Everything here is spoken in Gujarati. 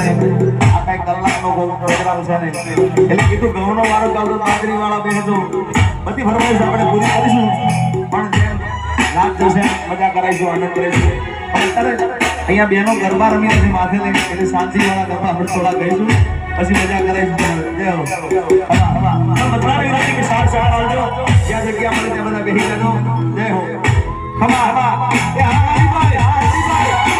આ કઈ કલાકનો પ્રોગ્રામ છે ને એટલે કીધું ઘઉંનો વાળો ગાવ તો બાજરી વાળા બે તો બધી ફરમાઈશ આપણે પૂરી કરીશું પણ જેમ રાત જશે મજા કરાઈશું આનંદ કરીશું પણ અત્યારે અહીંયા બેનો ગરબા રમી છે માથે લઈને એટલે શાંતિ વાળા ગરબા આપણે થોડા ગઈશું પછી મજા કરાઈશું જય હો હવા બધાને વિનંતી કે સાથ આવજો જ્યાં જગ્યા મળે ત્યાં બધા બેસી જજો જય હો હવા એ હારી ભાઈ હારી ભાઈ